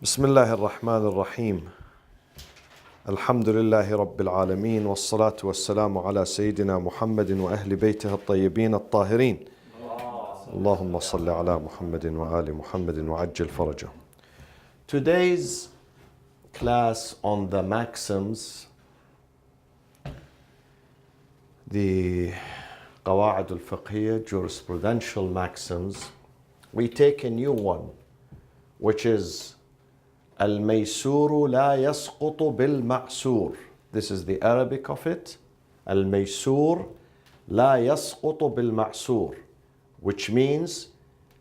بسم الله الرحمن الرحيم. الحمد لله رب العالمين والصلاة والسلام على سيدنا محمد وأهل بيته الطيبين الطاهرين. اللهم صل على محمد وآل محمد وعجل فرجه. Today's class on the Maxims, the قواعد الفقهية, Jurisprudential Maxims, we take a new one, which is الميسور لا يسقط بالمعسور. This is the Arabic of it. الميسور لا يسقط بالمعسور, which means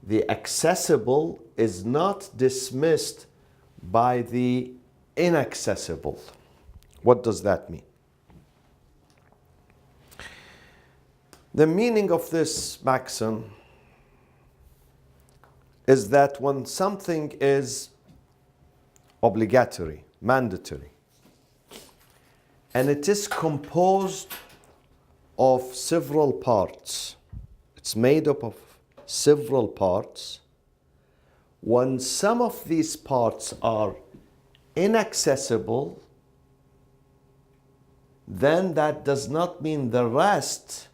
the accessible is not dismissed by the inaccessible. What does that mean? The meaning of this maxim is that when something is obligatory, mandatory, and it is composed of several parts, it's made up of several parts, when some of these parts are inaccessible, then that does not mean the rest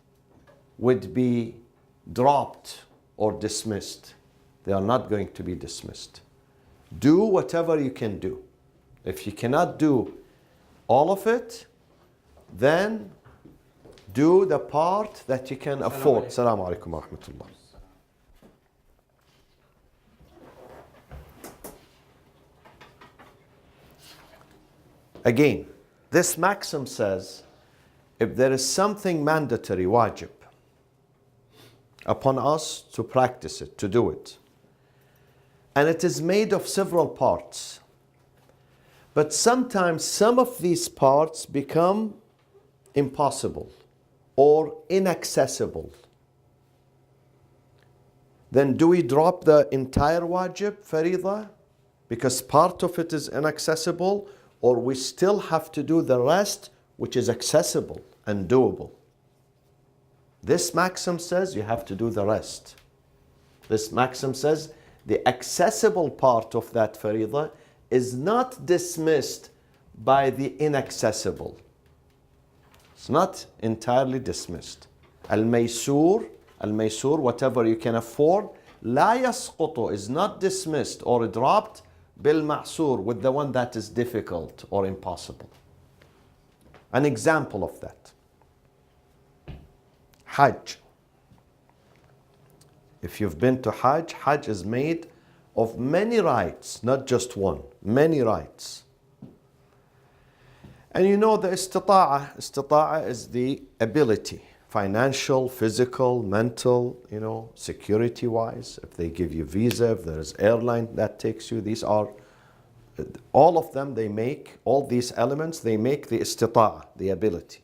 would be dropped or dismissed. They are not going to be dismissed. Do whatever you can do. If you cannot do all of it, then do the part that you can afford. Assalamu alaikum wa rahmatullah. Again, this maxim says, if there is something mandatory, wajib, upon us to practice it, to do it, and it is made of several parts, but sometimes some of these parts become impossible or inaccessible, then do we drop the entire wajib, faridah, because part of it is inaccessible, or we still have to do the rest which is accessible and doable? This maxim says you have to do the rest. This maxim says the accessible part of that faridah is not dismissed by the inaccessible. It's not entirely dismissed. Al-maysur, whatever you can afford, la yasqutu, is not dismissed or dropped bil-ma'sur, with the one that is difficult or impossible. An example of that, Hajj. If you've been to Hajj, Hajj is made of many rites, not just one, many rites. And you know the istita'a is the ability, financial, physical, mental, security-wise. If they give you visa, if there is airline that takes you, these are, all of them, they make, all these elements, they make the istita'a, the ability,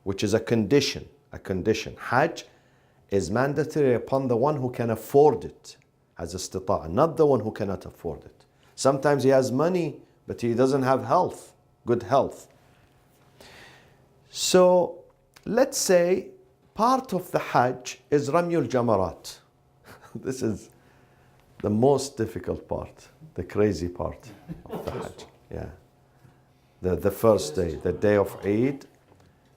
which is a condition. Hajj is mandatory upon the one who can afford it, has istita'a, not the one who cannot afford it. Sometimes he has money, but he doesn't have health, good health. So let's say part of the Hajj is Ramyul Jamarat. This is the most difficult part, the crazy part of the Hajj. Yeah, the first day, the day of Eid.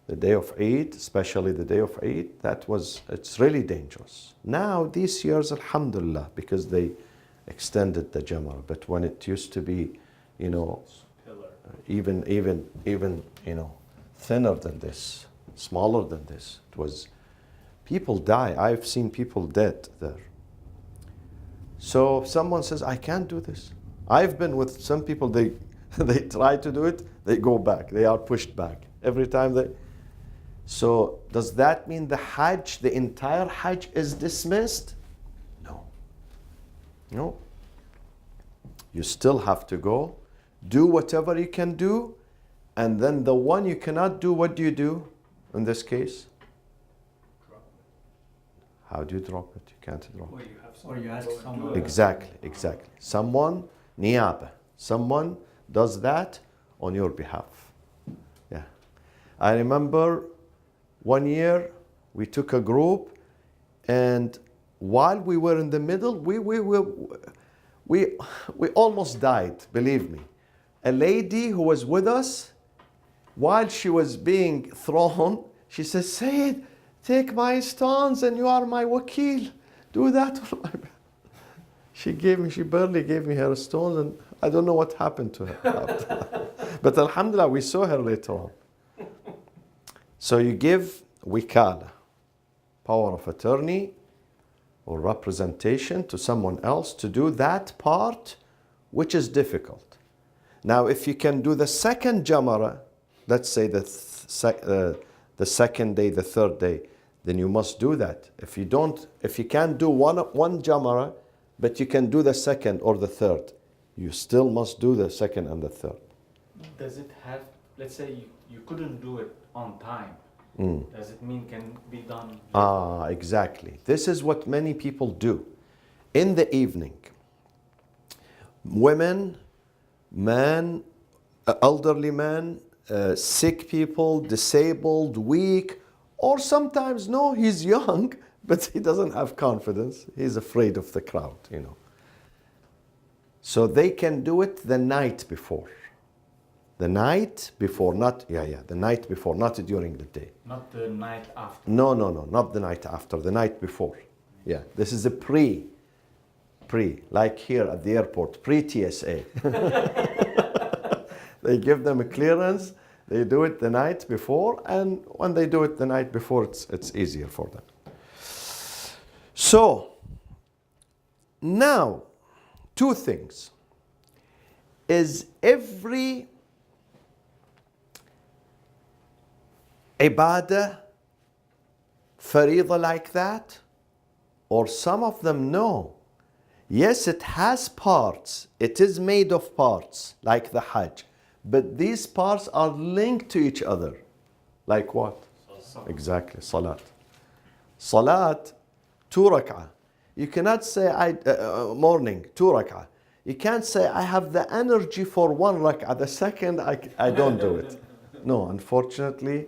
The day of Eid, especially the day of Eid, it's really dangerous. Now, these years, alhamdulillah, because they extended the Jamar. But when it used to be, even thinner than this, smaller than this, it was, people die. I've seen people dead there. So if someone says, I can't do this. I've been with some people, they try to do it, they go back. They are pushed back. Every time they... So does that mean the Hajj, the entire Hajj is dismissed? No. You still have to go, do whatever you can do, and then the one you cannot do, what do you do in this case? Drop it. How do you drop it? You can't drop it. Or you ask someone. Exactly. Someone, niyaba, someone does that on your behalf. Yeah. I remember one year, we took a group, and while we were in the middle, we almost died, believe me. A lady who was with us, while she was being thrown, she says, Sayyid, take my stones and you are my wakil. Do that for my... She barely gave me her stones, and I don't know what happened to her after that. But alhamdulillah, we saw her later on. So you give wikala, power of attorney or representation to someone else to do that part which is difficult. Now, if you can do the second jamara, let's say the second day, the third day, then you must do that. If you can't do one jamara, but you can do the second or the third, you still must do the second and the third. Does it have, let's say you couldn't do it on time, does it mean can be done? Exactly. This is what many people do. In the evening, women, men, elderly men, sick people, disabled, weak, or sometimes, no, he's young, but he doesn't have confidence. He's afraid of the crowd, you know. So they can do it the night before. The night before, the night before, not during the day. Not the night after. No, not the night after, the night before. Yeah, this is a pre, like here at the airport, pre-TSA. They give them a clearance, they do it the night before, and when they do it the night before, it's easier for them. So, now, two things. Is every ibadah faridah like that? Or some of them no. Yes, it has parts. It is made of parts, like the Hajj. But these parts are linked to each other. Like what? Exactly, salat. Salat, 2 rak'ah. You cannot say, morning, 2 rak'ah. You can't say, I have the energy for 1 rak'ah. The second, I don't do it. No, unfortunately,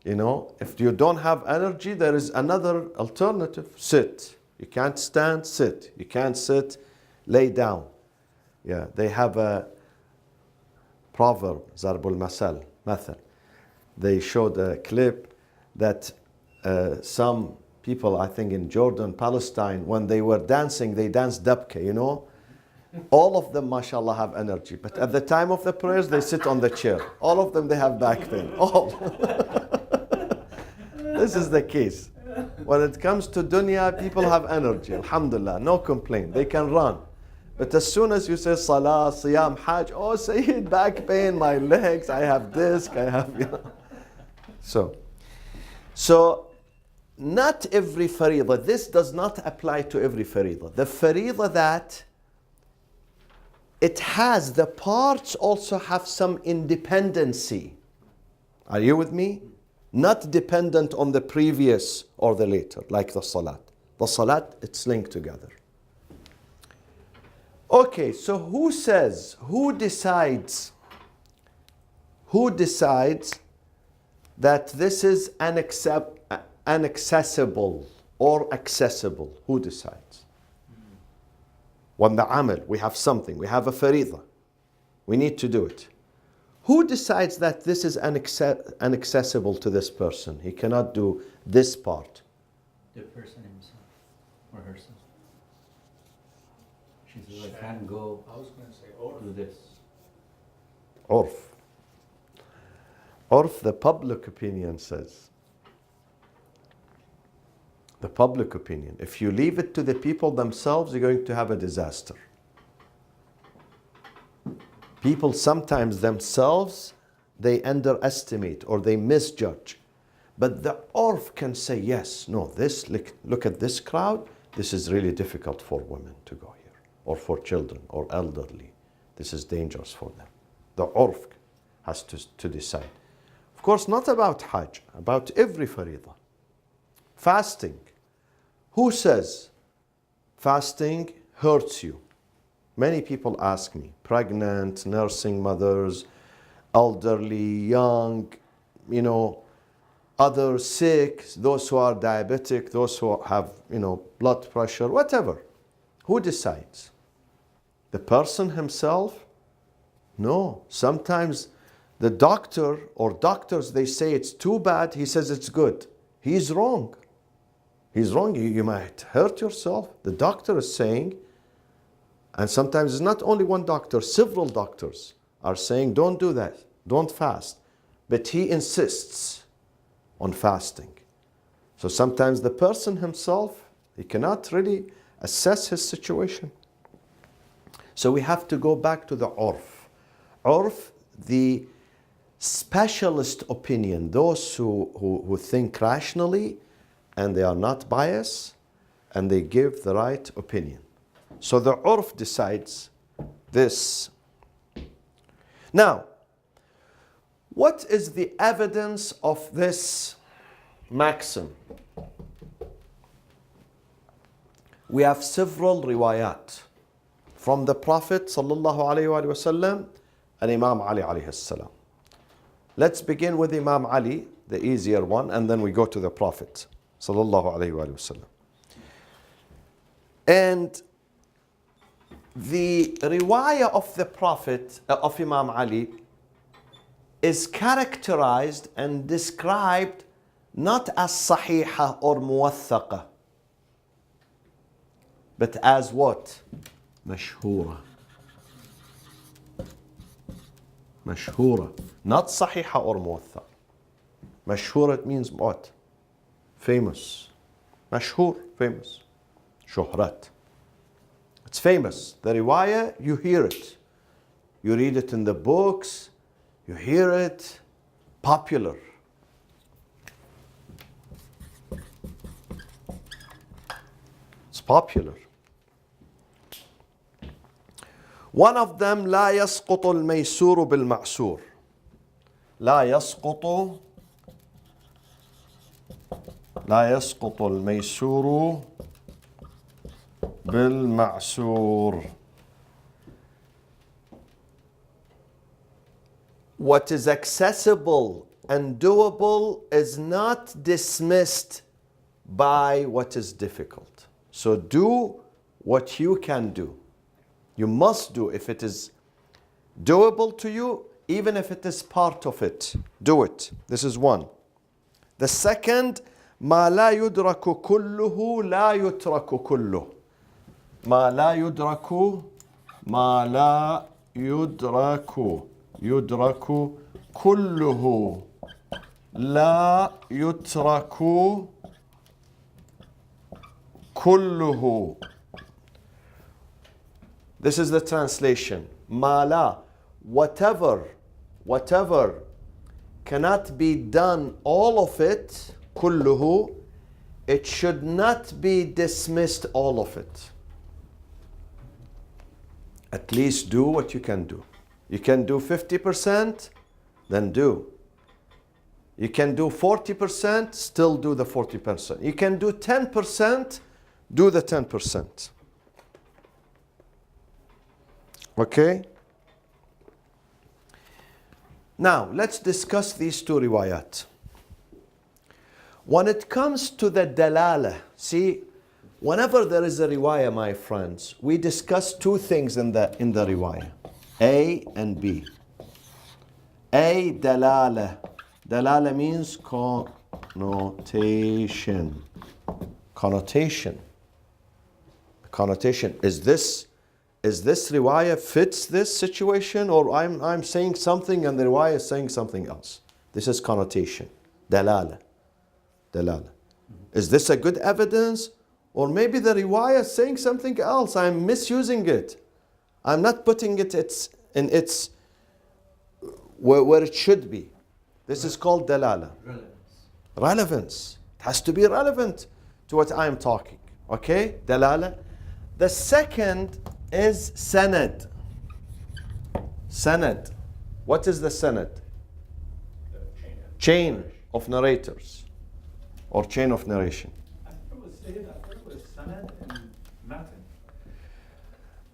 you know, if you don't have energy, there is another alternative. Sit. You can't stand, sit. You can't sit, lay down. Yeah, they have a proverb, Zarbul Masal, Mathal. They showed a clip that some people, I think in Jordan, Palestine, when they were dancing, they danced dabka, you know. All of them, mashallah, have energy. But at the time of the prayers, they sit on the chair. All of them, they have back pain. All. This is the case. When it comes to dunya, people have energy. Alhamdulillah, no complaint. They can run. But as soon as you say salah, siyam, hajj, oh, Sayyid, back pain, my legs, I have disc, I have, you know. So, not every faridah, this does not apply to every faridah. The faridah that it has, the parts also have some independency. Are you with me? Not dependent on the previous or the later, like the salat. The salat, it's linked together. Okay, so who decides that this is inaccessible or accessible? Who decides? When the amal, we have something, we have a faridah, we need to do it. Who decides that this is inaccessible to this person? He cannot do this part. The person himself or herself. She says, I can't go. I was going to say, do this. Urf. Urf, the public opinion says. The public opinion. If you leave it to the people themselves, you're going to have a disaster. People sometimes themselves, they underestimate or they misjudge. But the urf can say, yes, no, this, look at this crowd, this is really difficult for women to go here, or for children, or elderly. This is dangerous for them. The urf has to decide. Of course, not about hajj, about every faridah. Fasting. Who says fasting hurts you? Many people ask me, pregnant, nursing mothers, elderly, young, you know, others sick, those who are diabetic, those who have, you know, blood pressure, whatever. Who decides? The person himself? No. Sometimes the doctor or doctors, they say it's too bad. He says it's good. He's wrong. He's wrong. You might hurt yourself. The doctor is saying, and sometimes it's not only one doctor, several doctors are saying, don't do that. Don't fast. But he insists on fasting. So sometimes the person himself, he cannot really assess his situation. So we have to go back to the urf. Urf, the specialist opinion, those who think rationally and they are not biased and they give the right opinion. So the urf decides this. Now, what is the evidence of this maxim? We have several riwayat from the Prophet sallallahu alaihi wasallam and Imam Ali alayhi salam. Let's begin with Imam Ali, the easier one, and then we go to the Prophet sallallahu alaihi wasallam. And the riwayah of the Prophet, of Imam Ali, is characterized and described not as sahiha or muwathaqa, but as what? Mashhura. Mashhura. Not sahiha or muwathaqa. Mashhura, it means what? Famous. Mashhur, famous. Shuhrat. It's famous. The riwayah, you hear it. You read it in the books. You hear it. Popular. It's popular. One of them, لا يسقط الميسور بالمعسور. لا يسقط الميسور بالمعسور. What is accessible and doable is not dismissed by what is difficult. So do what you can do. You must do if it is doable to you, even if it is part of it. Do it. This is one. The second, ما لا يدرك كله لا يترك كله. ما لا يدرك يدرك كله لا يترك كله. This is the translation. Mala, whatever cannot be done, all of it, kulluhu, it should not be dismissed, all of it. At least do what you can do. You can do 50%, then do. You can do 40%, still do the 40%. You can do 10%, do the 10%. Okay? Now, let's discuss these two riwayat. When it comes to the dalala, see, whenever there is a riwayah, my friends, we discuss two things in the riwayah. A and B. A, dalala. Dalala means connotation. Connotation. Connotation. Is this riwayah fits this situation, or I'm saying something and the riwayah is saying something else? This is connotation. Dalala. Dalala. Is this a good evidence? Or maybe the riwayah is saying something else. I'm misusing it. I'm not putting it in its where it should be. This is called dalala. Relevance. It has to be relevant to what I'm talking. Okay? Dalala. The second is sanad. Sanad. What is the sanad? Chain of narrators. Or chain of narration. I thought it was sanad and matan.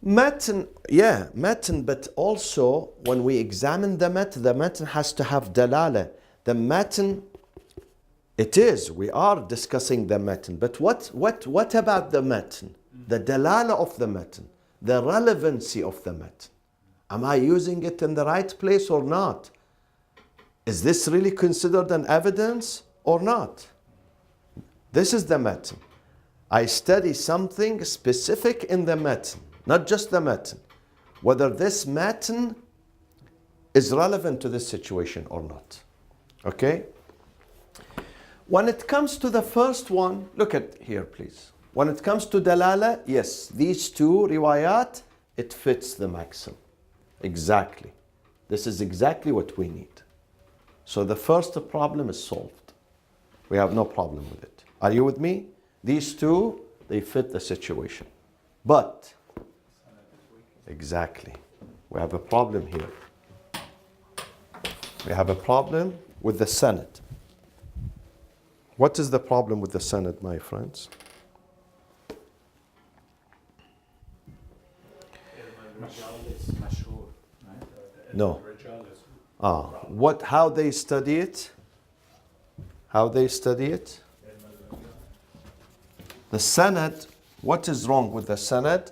Matan, yeah, matan, but also when we examine the matan has to have dalala. The matan, it is, we are discussing the matan, but what about the matan? The dalala of the matan. the relevancy of the matn. Am I using it in the right place or not? Is this really considered an evidence or not? This is the matn. I study something specific in the matn, not just the matn. Whether this matn is relevant to this situation or not. Okay? When it comes to the first one, look at here, please. When it comes to dalala, yes, these two riwayat, it fits the maxim. Exactly. This is exactly what we need. So the first problem is solved. We have no problem with it. Are you with me? These two, they fit the situation. But, exactly, we have a problem here. We have a problem with the sanad. What is the problem with the sanad, my friends? No. How they study it? How they study it? The sanad, what is wrong with the sanad?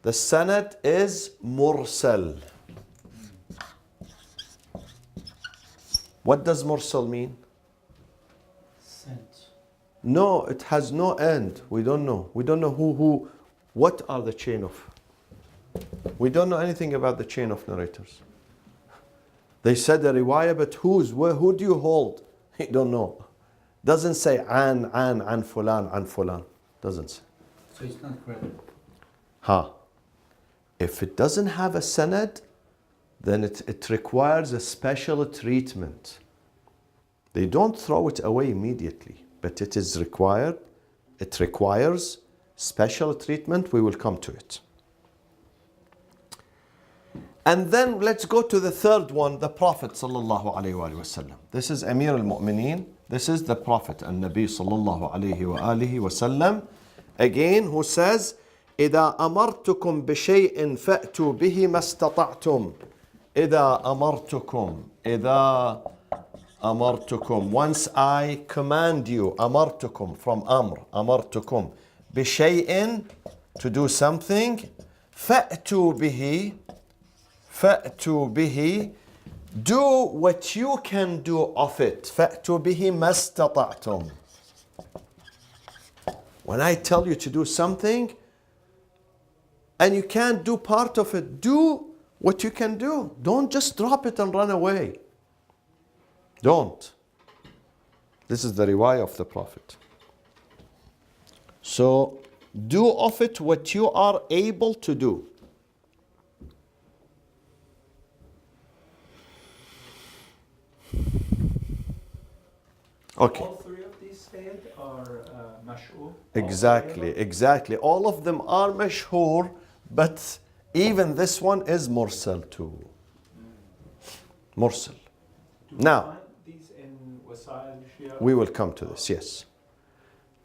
The sanad is mursal. What does mursal mean? Sent. No, it has no end. We don't know. We don't know what are the chain of. We don't know anything about the chain of narrators. They said a riwayah, but who do you hold? You don't know. Doesn't say an fulan. Doesn't say. So it's not credible. If it doesn't have a sanad, then it requires a special treatment. They don't throw it away immediately, but it is required. It requires special treatment. We will come to it. And then let's go to the third one, the Prophet sallallahu alaihi wasallam. This is Amir al-Mu'mineen. This is the Prophet, An-Nabi sallallahu alaihi wasallam. Again, who says, إذا أمرتكم بشيء فأتوا به ما استطعتم. إذا أمرتكم. Once I command you, أمرتكم from أمر, أمرتكم بشيء, to do something, فأتوا به, do what you can do of it. فأتوا به ما استطعتم. When I tell you to do something and you can't do part of it, do what you can do. Don't just drop it and run away. Don't. This is the riwayah of the Prophet. So do of it what you are able to do. Okay. All three of these said are mash'ur. Exactly. All of them are mashhur, but even this one is mursal too. Mursal. Now, Find these in Wasail Shia? we will come to this, yes.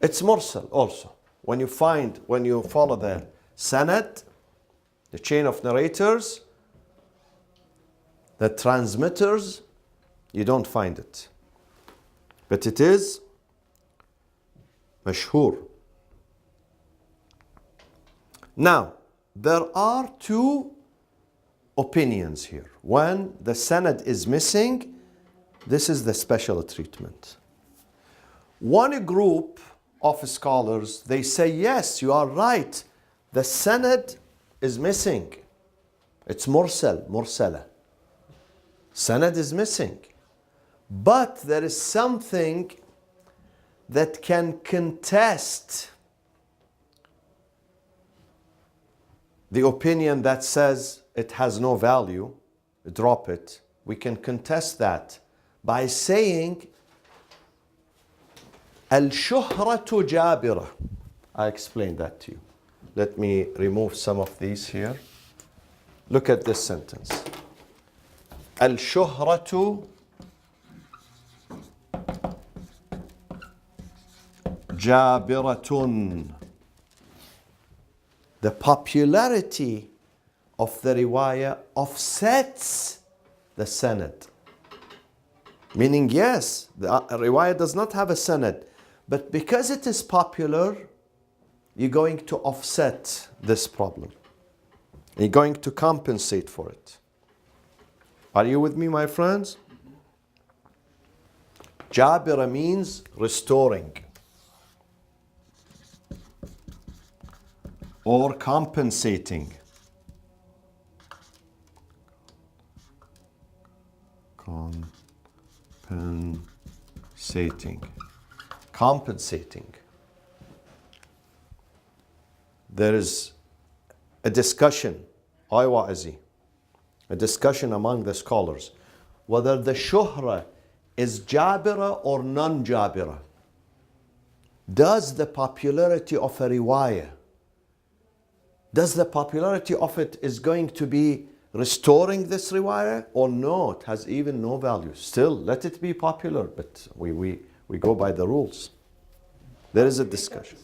It's mursal also. When you follow the sanad, the chain of narrators, the transmitters, you don't find it. But it is mashhur. Now, there are two opinions here. When the sanad is missing, this is the special treatment. One group of scholars, they say, yes, you are right. The sanad is missing. It's mursala. Sanad is missing. But there is something that can contest the opinion that says it has no value, drop it. We can contest that by saying al-shuhratu jabira. I explained that to you. Let me remove some of these here. Look at this sentence. Al-shuhratu jabiratun. The popularity of the riwayah offsets the sanad. Meaning, yes, the riwayah does not have a sanad, but because it is popular, you're going to offset this problem. You're going to compensate for it. Are you with me, my friends? Jabira means restoring or compensating. Compensating. There is a discussion, a discussion among the scholars, whether the shuhra is jabira or non-jabira. Does the popularity of a riwayah, does the popularity of it is going to be restoring this riwayah or no? It has even no value. Still, let it be popular, but we go by the rules. There is a discussion.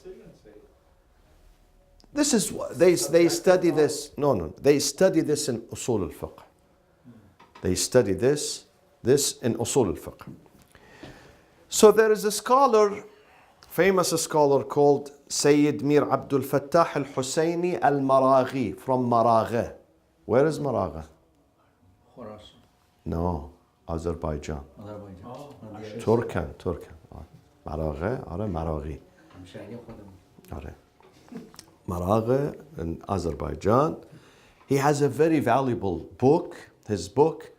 This is they study this. No, they study this in usul al-fiqh. They study this in usul al-fiqh. So there is a scholar, famous scholar called Sayyid Mir Abdul Fattah al-Husayni al-Maraghi from Maragha. Where is Maragha? Khorasan. No, Azerbaijan. Turkan. Maragha, Maraghi. Maragha in Azerbaijan. He has a very valuable book. His book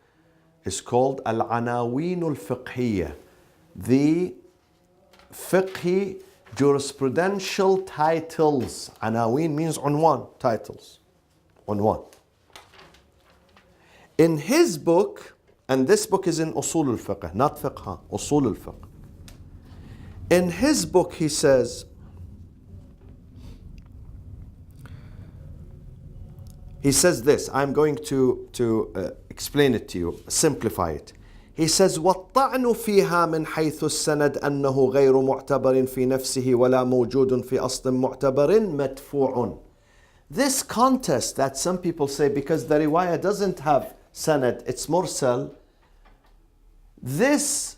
is called Al-Anaween al-Fiqhiyya. The fiqhi jurisprudential titles. Anaween means unwan, titles. Unwan. In his book, and this book is in Usul al-Fiqh, not Fiqh, Usul al-Fiqh. In his book he says, this, I'm going to explain it to you, simplify it. He says, وَالطَّعْنُ فِيهَا مِنْ حَيْثُ السَّنَدْ أَنَّهُ غَيْرُ مُعْتَبَرٍ فِي نَفْسِهِ وَلَا مَوْجُودٌ فِي أَصْلٍ مُعْتَبَرٍ مَدْفُوعٌ. This contest that some people say because the riwayah doesn't have sanad, it's mursal, this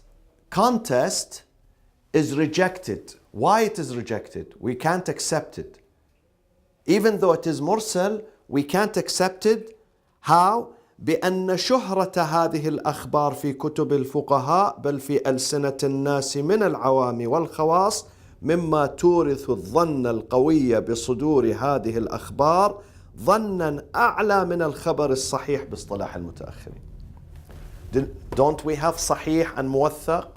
contest is rejected. Why it is rejected? We can't accept it. Even though it is mursal, we can't accept it. How? بأن شهرة هذه الأخبار في كتب الفقهاء بل في ألسنة الناس من العوام والخواص مما تورث الظن القوي بصدور هذه الأخبار ظنا أعلى من الخبر الصحيح باصطلاح المتأخرين. Don't we have صحيح and موثق?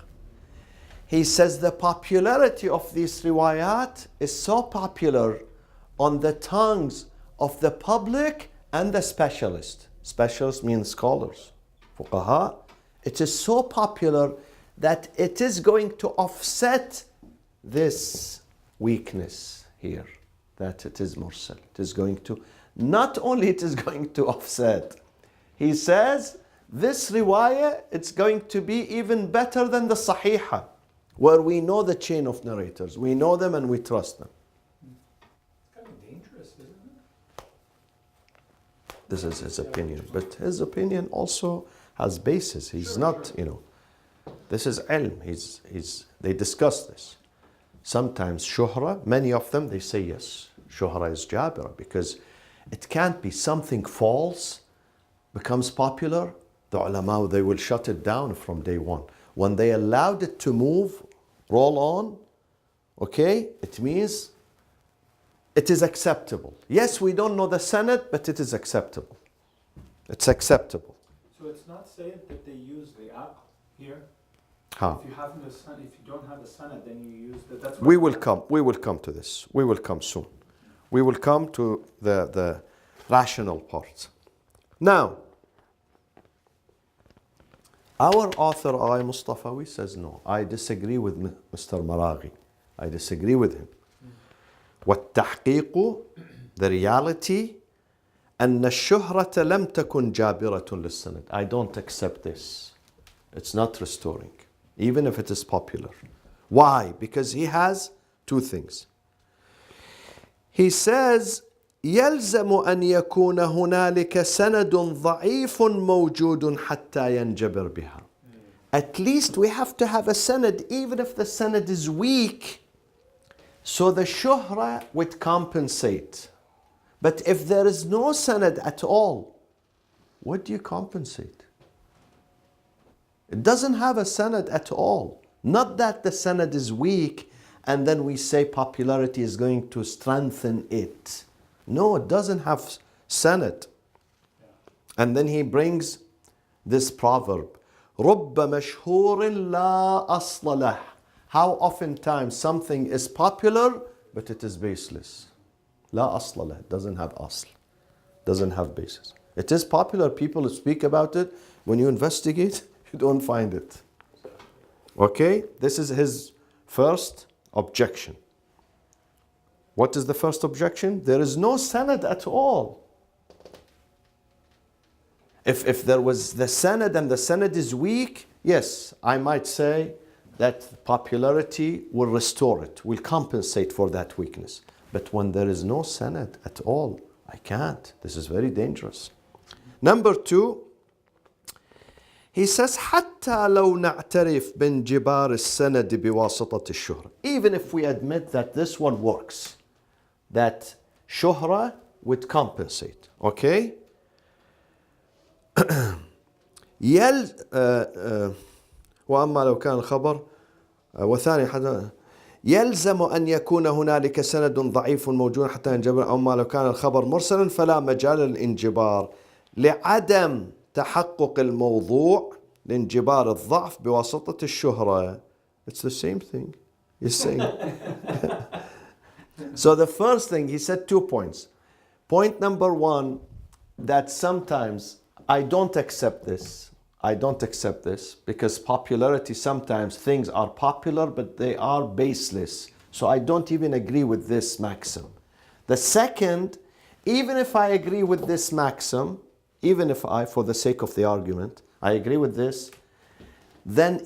He says the popularity of these riwayat is so popular on the tongues of the public and the specialist. Specialists means scholars, fuqaha. It is so popular that it is going to offset this weakness here, that it is mursal. It is going to, not only it is going to offset, he says this riwayah, it's going to be even better than the sahiha, where we know the chain of narrators. We know them and we trust them. This is his opinion. But his opinion also has basis. He's not, this is ilm. They discuss this. Sometimes shuhra, many of them, they say yes, shuhra is jabira, because it can't be something false becomes popular. The ulama, they will shut it down from day one. When they allowed it to move, roll on, okay, it means it is acceptable. Yes, we don't know the sanad, but it is acceptable. It's acceptable. So it's not saying that they use the aql here? How? If you don't have a sanad, then you use the... That's We will come to this. We will come soon. We will come to the rational part. Now, our author, I. Mustafawi, says no. I disagree with Mr. Maraghi. I disagree with him. والتحقيق, the reality, أن الشهرة لم تكن جابرة للسند. I don't accept this. It's not restoring, even if it is popular. Why? Because he has two things. He says, يلزم أن يكون هنالك سند ضعيف موجود حتى ينجبر بها. At least we have to have a sanad, even if the sanad is weak, so the shuhra would compensate. But if there is no sanad at all, what do you compensate? It doesn't have a sanad at all. Not that the sanad is weak and then we say popularity is going to strengthen it. No, it doesn't have sanad. And then he brings this proverb, رُبَّ مَشْهُورٍ لَا أَصْلَ لَهُ. How oftentimes something is popular, but it is baseless. لا أصل له, doesn't have asl, doesn't have basis. It is popular, people speak about it. When you investigate, you don't find it. Okay, this is his first objection. What is the first objection? There is no sanad at all. If there was the sanad and the sanad is weak, yes, I might say that popularity will restore it, will compensate for that weakness. But when there is no sanad at all, I can't. This is very dangerous. Number two, he says, حتى لو نعترف بانجبار السند بواسطة الشهرة. Even if we admit that this one works, that shuhra would compensate, okay? وأما لو كان الخبر وثاني حدا يلزم أن يكون هنالك سند ضعيف موجود حتى ينجبر. أما لو كان الخبر مرسلا فلا مجال للانجبار لعدم تحقق الموضوع لانجبار الضعف بواسطة الشهرة. It's the same thing. He's saying. So the first thing, he said 2 points. Point number one, that sometimes I don't accept this. I don't accept this because popularity, sometimes things are popular but they are baseless. So I don't even agree with this maxim. The second, even if I agree with this maxim, even if I, for the sake of the argument, I agree with this, then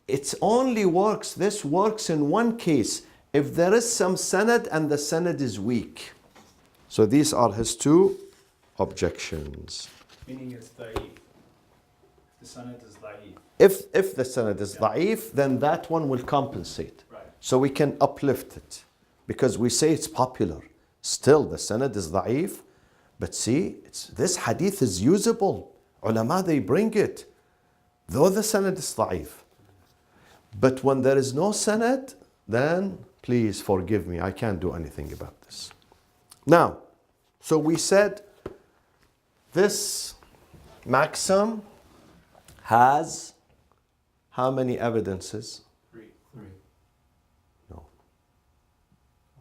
it only works, this works in one case, if there is some sanad and the sanad is weak. So these are his two objections. Meaning it's da'if. The sanad is da'if. If the sanad is da'if, then that one will compensate. Right. So we can uplift it because we say it's popular. Still, the sanad is da'if, but see, this hadith is usable. Ulama, they bring it, though the sanad is da'if. But when there is no sanad, then please forgive me, I can't do anything about this. Now, so we said this maxim has how many evidences? Three. No.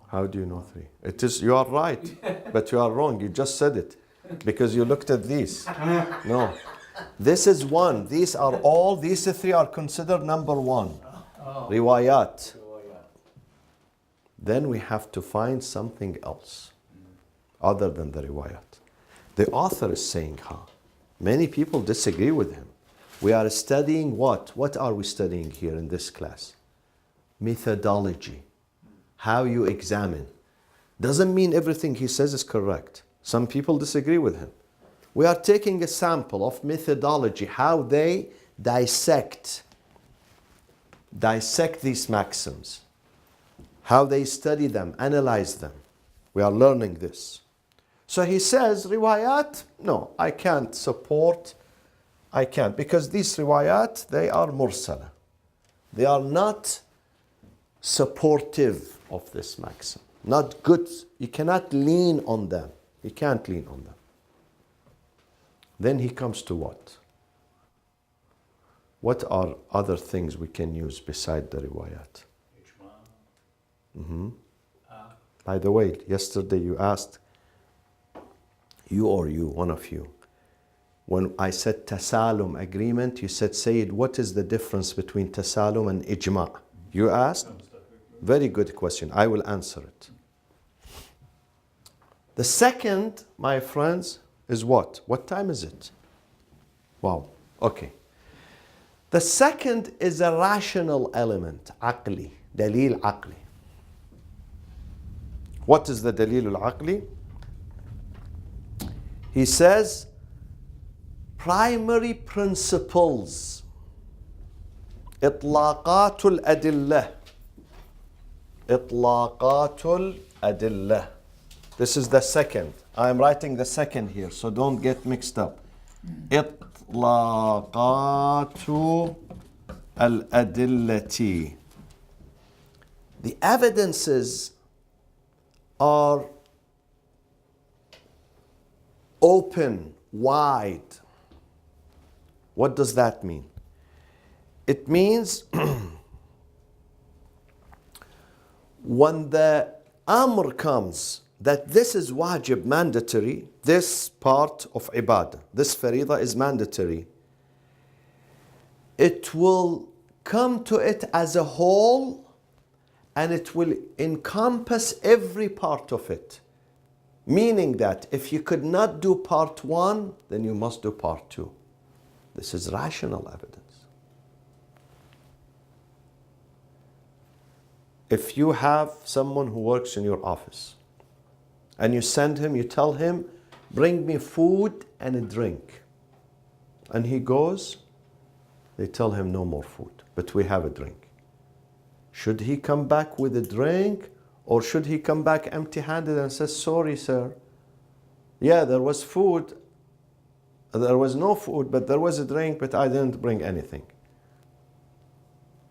How do you know three? It is, you are right, but you are wrong. You just said it because you looked at these. No. This is one. These are all, these three are considered number one. Riwayat. Then we have to find something else other than the riwayat. The author is saying, many people disagree with him. We are studying what? What are we studying here in this class? Methodology. How you examine. Doesn't mean everything he says is correct. Some people disagree with him. We are taking a sample of methodology, how they dissect these maxims, how they study them, analyze them. We are learning this. So he says, riwayat, no, I can't support, I can't, because these riwayat, they are mursala. They are not supportive of this maxim, not good. You cannot lean on them. You can't lean on them. Then he comes to what? What are other things we can use beside the riwayat? By the way, yesterday you asked, one of you, when I said tasalum agreement, you said, Sayyid, what is the difference between tasalum and ijma'? You asked? Very good question. I will answer it. The second, my friends, is what? What time is it? Wow. Okay. The second is a rational element, aqli, dalil aqli. What is the dalil al-aqli? He says, primary principles, itlaqatul adillah. Itlaqatul adillah. This is the second. I'm writing the second here, so don't get mixed up. إطلاقات الأدلة. The evidences are open, wide. What does that mean? It means when the amr comes that this is wajib, mandatory, this part of ibadah, this faridah is mandatory, it will come to it as a whole and it will encompass every part of it. Meaning that if you could not do part one, then you must do part two. This is rational evidence. If you have someone who works in your office and you send him, you tell him, bring me food and a drink. And he goes, they tell him no more food, but we have a drink. Should he come back with a drink or should he come back empty-handed and say, sorry, sir, yeah, there was food, there was no food, but there was a drink, but I didn't bring anything.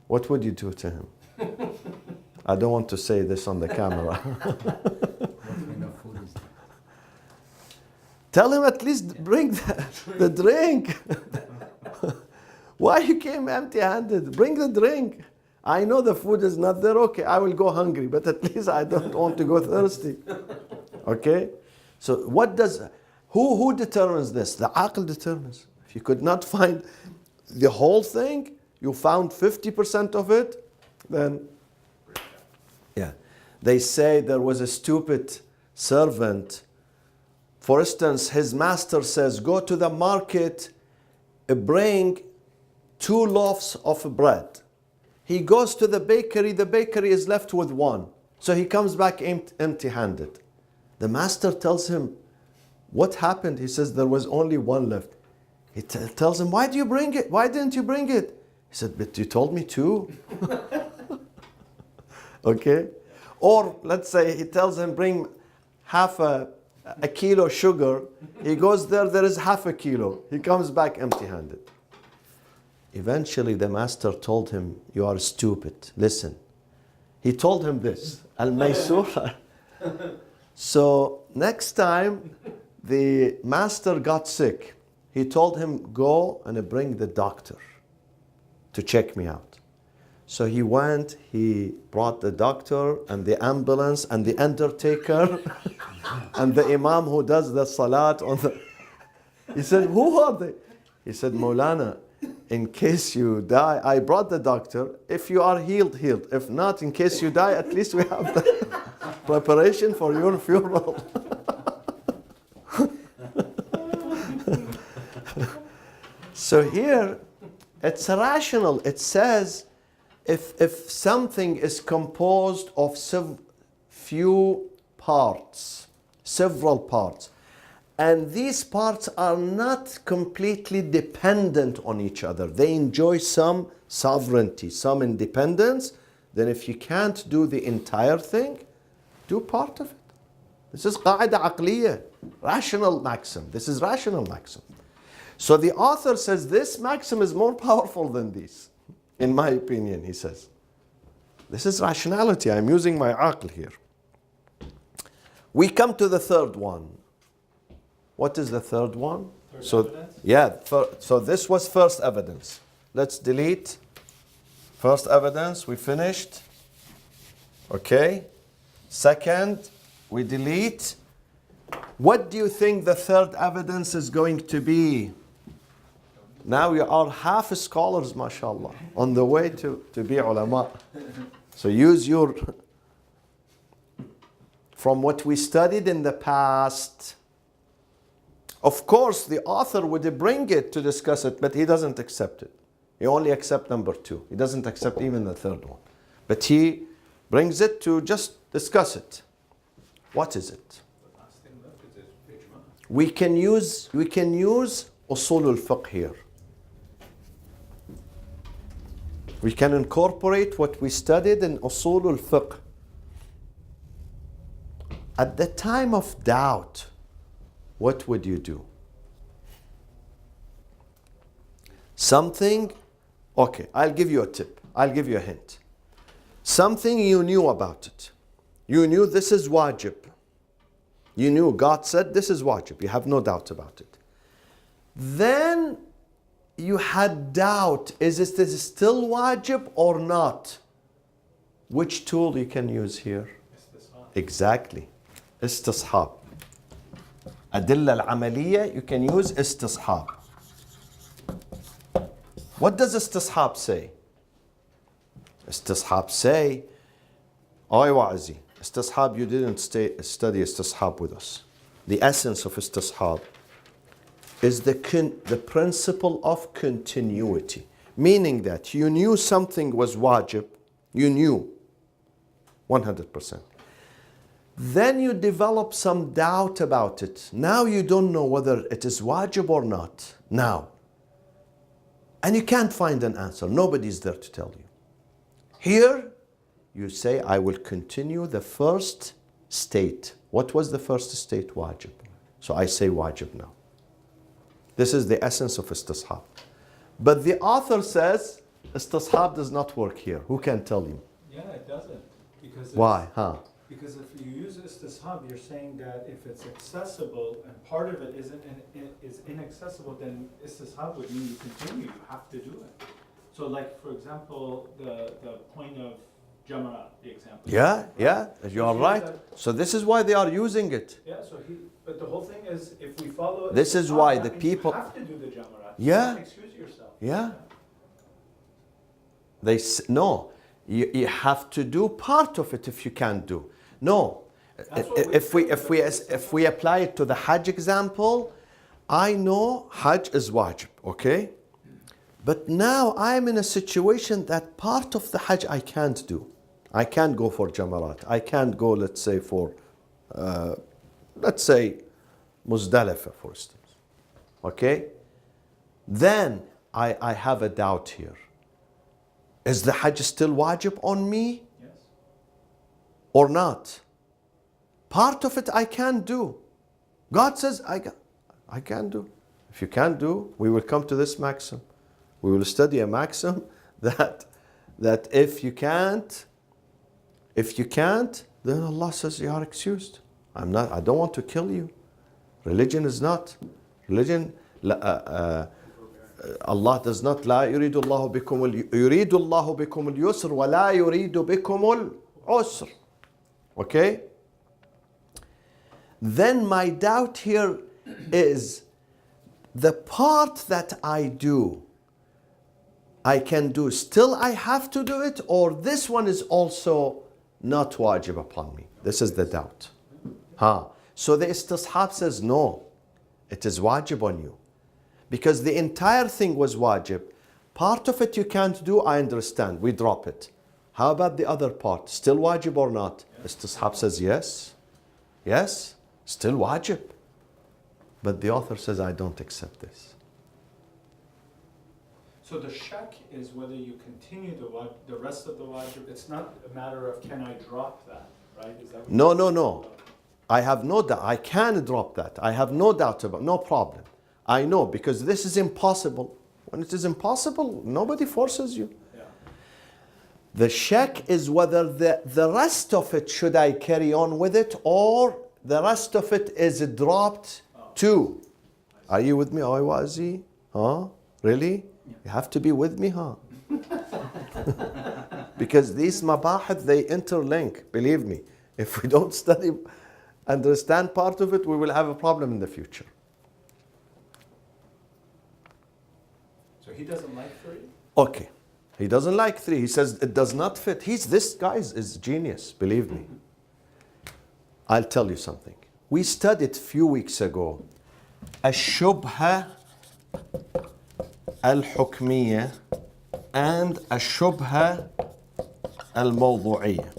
What would you do to him? I don't want to say this on the camera. Tell him at least bring the drink. Why you came empty-handed? Bring the drink. I know the food is not there. Okay, I will go hungry, but at least I don't want to go thirsty. Okay? So who determines this? The aql determines. If you could not find the whole thing, you found 50% of it, then yeah. They say there was a stupid servant. For instance, his master says, go to the market, bring 2 loaves of bread. He goes to the bakery is left with 1. So he comes back empty-handed. The master tells him, what happened? He says, there was only 1 left. He tells him, why do you bring it? Why didn't you bring it? He said, but you told me 2. Okay? Or let's say he tells him, bring half a kilo sugar. He goes there is half a kilo. He comes back empty-handed. Eventually the master told him, you are stupid. Listen. He told him this. Al-Maysura. So next time the master got sick, he told him, go and bring the doctor to check me out. So he went, he brought the doctor and the ambulance and the undertaker and the imam who does the salat on the... He said, who are they? He said, Maulana, in case you die, I brought the doctor. If you are healed, healed. If not, in case you die, at least we have the preparation for your funeral. So here, it's rational. It says, if something is composed of few parts, several parts, and these parts are not completely dependent on each other, they enjoy some sovereignty, some independence, then if you can't do the entire thing, do part of it. This is qaida aqliya, rational maxim. This is rational maxim. So the author says this maxim is more powerful than these. In my opinion, he says. This is rationality. I'm using my aql here. We come to the third one. What is the third one? Third evidence? Yeah, so this was first evidence. Let's delete first evidence. We finished. Okay. Second, we delete. What do you think the third evidence is going to be? Now we are half scholars, mashallah, on the way to be ulama. So use your, from what we studied in the past. Of course, the author would bring it to discuss it, but he doesn't accept it. He only accepts number 2. He doesn't accept even the third one. But he brings it to just discuss it. What is it? We can use usul al-fiqh here. We can incorporate what we studied in usul al-fiqh. At the time of doubt, what would you do? Something, okay, I'll give you a tip. I'll give you a hint. Something you knew about it. You knew this is wajib. You knew God said this is wajib. You have no doubt about it. Then you had doubt, is this still wajib or not? Which tool you can use here? Exactly. Istishab. Adilla al-amaliyya, you can use istishab. What does istishab say? Istishab say, Ay wa'azi, istishab, you didn't study istishab with us. The essence of istishab is the principle of continuity. Meaning that you knew something was wajib, you knew 100%. Then you develop some doubt about it. Now you don't know whether it is wajib or not. Now. And you can't find an answer. Nobody's there to tell you. Here, you say, I will continue the first state. What was the first state? Wajib. So I say wajib now. This is the essence of istishab. But the author says, istishab does not work here. Who can tell you? Yeah, it doesn't. Because Why? Because if you use istishab, you're saying that if it's accessible and part of it is inaccessible, then istishab would mean you continue. You have to do it. So, like for example, the point of Jamara, the example. Yeah, you are right. So this is why they are using it. Yeah. But the whole thing is, if we follow. This is istishab, why that the means people. you have to do the Jamara. Yeah. You can't excuse yourself. Yeah. No, you have to do part of it if you can't do. No, if we apply it to the Hajj example, I know Hajj is wajib, okay? But now I'm in a situation that part of the Hajj I can't do. I can't go for Jamarat. I can't go, let's say, for, Muzdalifah, for instance. Okay? Then I have a doubt here. Is the Hajj still wajib on me? Yes. Or not? Part of it I can't do. God says I can do. If you can't do, we will come to this maxim. We will study a maxim that if you can't, then Allah says you are excused. I don't want to kill you. Religion is not. Allah does not. لا يريد الله بكم يريد الله بكم اليسر ولا يريد بكم العسر. Okay? Then my doubt here is the part that I do, I can do, still I have to do it, or this one is also not wajib upon me. This is the doubt. So the istishab says no, it is wajib on you. Because the entire thing was wajib. Part of it you can't do, I understand, we drop it. How about the other part? Still wajib or not? Istishab says yes. Yes, still wajib. But the author says, I don't accept this. So the shak is whether you continue the rest of the wajib. It's not a matter of can I drop that, right? Is that what No. I have no doubt. I can drop that. I have no doubt about, no problem. I know, because this is impossible. When it is impossible, nobody forces you. Yeah. The shak is whether the rest of it, should I carry on with it, or the rest of it is dropped too. Are you with me, Aywazi? Really? You have to be with me, Because these mabahith, they interlink, believe me. If we don't understand part of it, we will have a problem in the future. So he doesn't like 3? Okay. He doesn't like 3. He says it does not fit. This guy is genius, believe me. I'll tell you something. We studied a few weeks ago الشبهة الحكمية and الشبهة الموضوعية.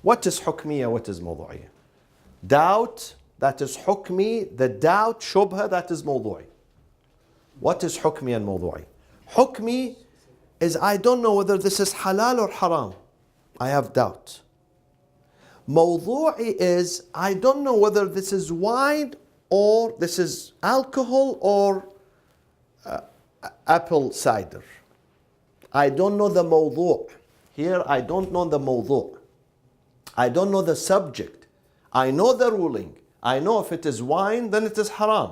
What is حكمية? What is موضوعية? Doubt, that is حكمي. The doubt, شبهة, that is موضوعي. What is حكمي and موضوعي? حكمي is I don't know whether this is halal or haram. I have doubt. موضوعي is I don't know whether this is wine or this is alcohol or apple cider. I don't know the mawdu'. Here I don't know the mawdu'. I don't know the subject. I know the ruling. I know if it is wine, then it is haram.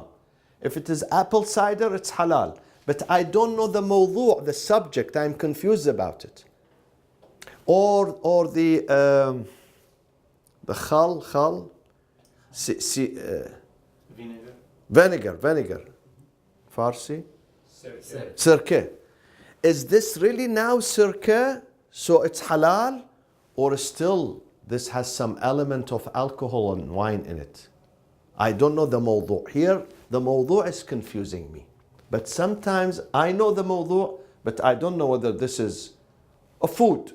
If it is apple cider, it's halal. But I don't know the mawdu', the subject. I'm confused about it. Or the khal, vinegar. Farsi? Sirke. Is this really now sirke, so it's halal? Or still this has some element of alcohol and wine in it? I don't know the mawdu'. Here, the mawdu' is confusing me. But sometimes I know the mawdu', but I don't know whether this is a food.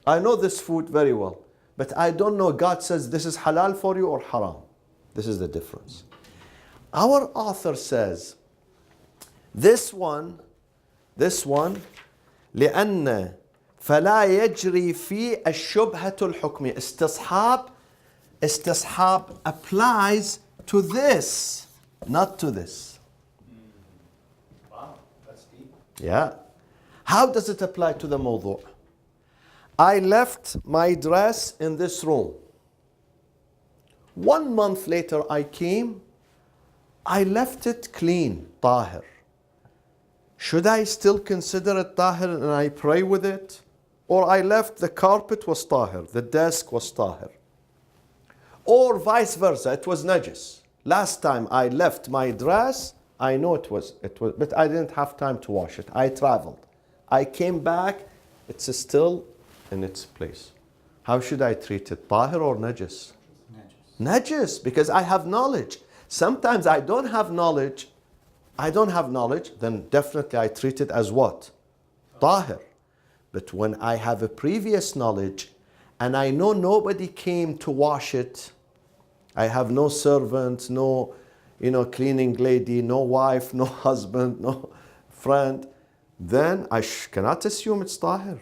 I know this food very well, but I don't know God says this is halal for you or haram. This is the difference. Our author says, this one, لأن فلا يجري في الشبهة الحكمية. استصحاب applies to this, not to this. Wow, that's deep. Yeah. How does it apply to the mawdu'? I left my dress in this room. 1 month later I came, I left it clean, tahir. Should I still consider it tahir and I pray with it? Or I left the carpet was tahir, the desk was tahir. Or vice versa, it was najis. Last time I left my dress, I know it was, but I didn't have time to wash it. I traveled. I came back, it's still in its place. How should I treat it? Tahir or najis? Najis, because I have knowledge. Sometimes I don't have knowledge, then definitely I treat it as what? Tahir. But when I have a previous knowledge and I know nobody came to wash it, I have no servant, no cleaning lady, no wife, no husband, no friend, then I cannot assume it's tahir.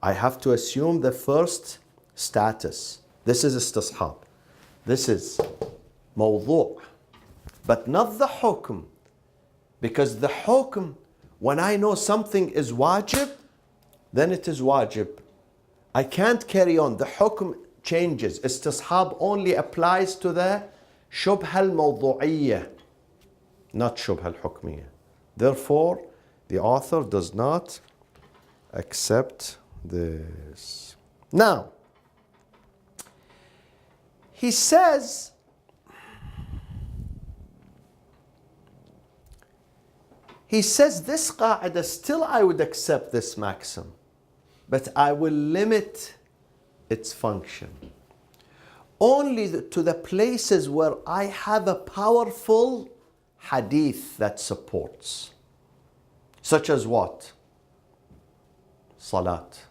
I have to assume the first status. This is istishab. This is mawdu'. But not the hukm. Because the hukm, when I know something is wajib, then it is wajib. I can't carry on. The hukm changes. Istishab only applies to the shubha al-mawdu'iyya, not shubha al-hukmiyya. Therefore, the author does not accept this. Now, he says, this qa'idah, still I would accept this maxim, but I will limit its function only to the places where I have a powerful hadith that supports. Such as what? Salat.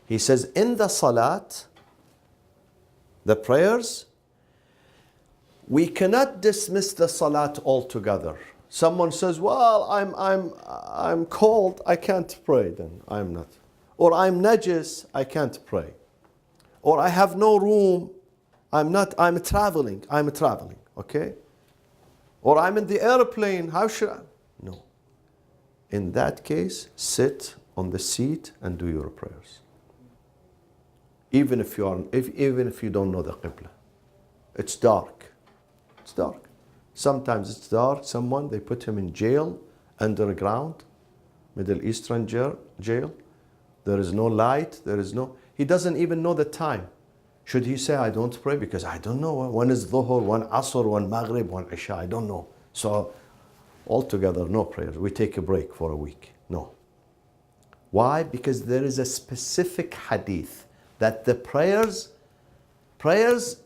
He says in the salat, the prayers, we cannot dismiss the salat altogether. Someone says, well, I'm cold, I can't pray, then I'm not. Or I'm najis, I can't pray. Or I have no room, I'm traveling, okay? Or I'm in the airplane, how should I? No. In that case, sit on the seat and do your prayers. Even if you don't know the qibla. It's dark. It's dark. Sometimes it's dark. They put him in jail, underground, Middle Eastern jail. There is no light. He doesn't even know the time. Should he say, I don't pray? Because I don't know. One is Dhuhr, one Asr, one Maghrib, one Isha. I don't know. So altogether, no prayers. We take a break for a week. No. Why? Because there is a specific hadith that the prayers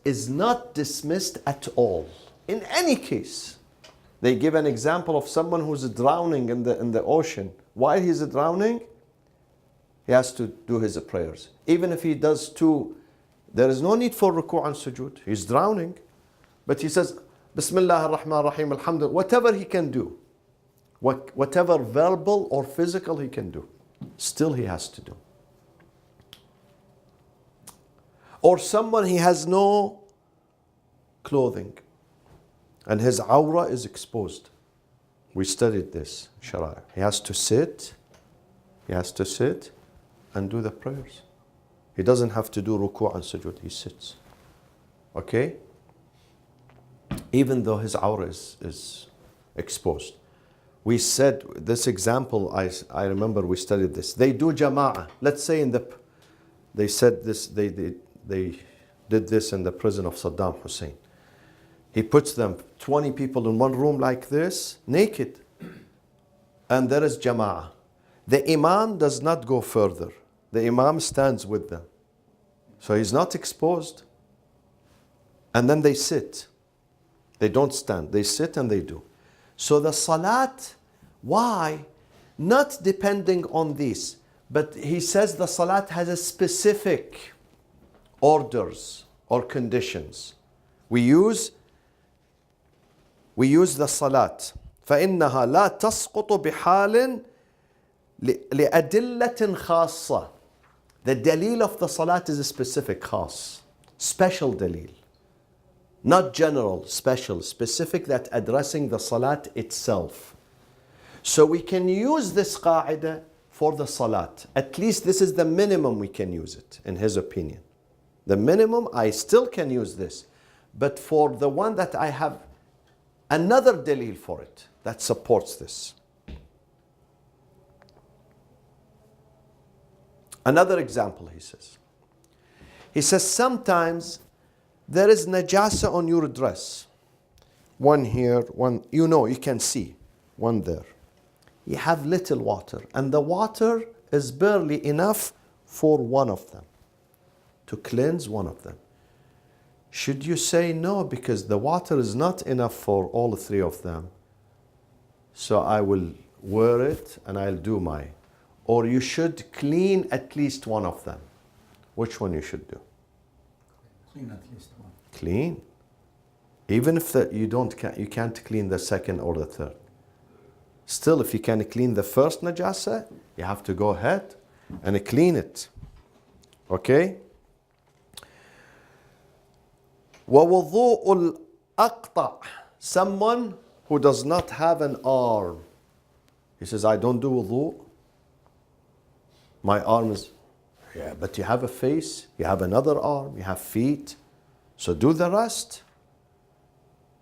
is not dismissed at all. In any case. They give an example of someone who's drowning in the ocean. While he's drowning, he has to do his prayers. Even if he does two, there is no need for ruku' and sujood. He's drowning. But he says, Bismillah ar-Rahman ar-Rahim, alhamdulillah, whatever he can do. Whatever verbal or physical he can do. Still he has to do. Or someone, he has no clothing. and his awra is exposed. We studied this, Sharia. He has to sit and do the prayers. He doesn't have to do ruku' and sujood, he sits. Okay? Even though his awra is exposed. We said this example, I remember we studied this. They do jama'ah. Let's say they said this, they did this in the prison of Saddam Hussein. He puts them, 20 people in one room like this, naked. And there is jama'ah. The imam does not go further. The imam stands with them. So he's not exposed. And then they sit. They don't stand. They sit and they do. So the salat, why? Not depending on this. But he says the salat has a specific orders or conditions. We use the salat. فإنها لا تسقط بحال لأدلة خاصة. The dalil of the salat is a specific khas, special dalil. Not general, special, specific, that addressing the salat itself. So we can use this qa'idah for the salat. At least this is the minimum we can use it, in his opinion. The minimum, I still can use this. But for the one that I have another dalil for it, that supports this. Another example, he says. He says sometimes there is najasa on your dress. One here, one, you can see. One there. You have little water, and the water is barely enough for one of them, to cleanse one of them. Should you say no, because the water is not enough for all three of them, so I will wear it and I'll do my. Or you should clean at least one of them. Which one you should do? Clean at least one. Clean. Even if you can't clean the second or the third. Still, if you can clean the first najasa, you have to go ahead and clean it. Okay? وَوُضُوءُ الْأَقْطَعِ. Someone who does not have an arm. He says, I don't do wudu. My arm is, yeah, but you have a face, you have another arm, you have feet. So do the rest.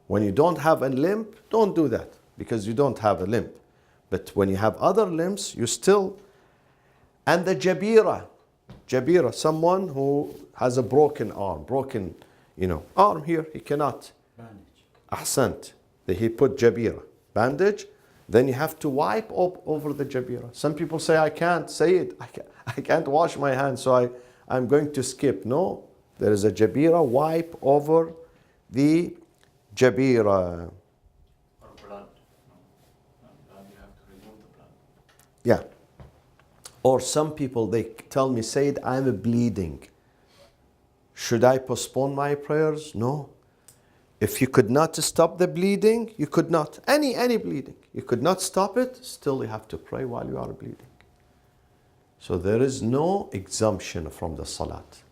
When you don't have a limb, don't do that, because you don't have a limb. But when you have other limbs, you still. And the jabira, someone who has a broken arm, arm here, he cannot. Bandage. Ahsant. He put jabira, bandage. Then you have to wipe up over the jabira. Some people say, I can't say it. I can't wash my hands, so I'm going to skip. No, there is a jabira, wipe over the jabira. Or blood. Blood, you have to remove the blood. Yeah. Or some people, they tell me, Sayyid, I'm bleeding. Should I postpone my prayers? No. If you could not stop the bleeding, you could not. Any bleeding. You could not stop it, still you have to pray while you are bleeding. So there is no exemption from the salat.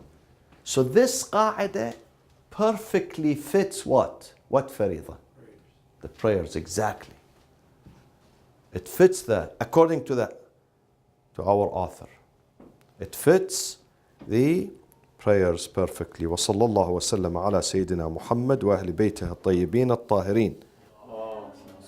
So this qa'idah perfectly fits what? What faridah? The prayers, exactly. It fits according to our author. It fits the prayers perfectly. وصلى الله وسلم على سيدنا محمد وأهل بيته الطيبين الطاهرين.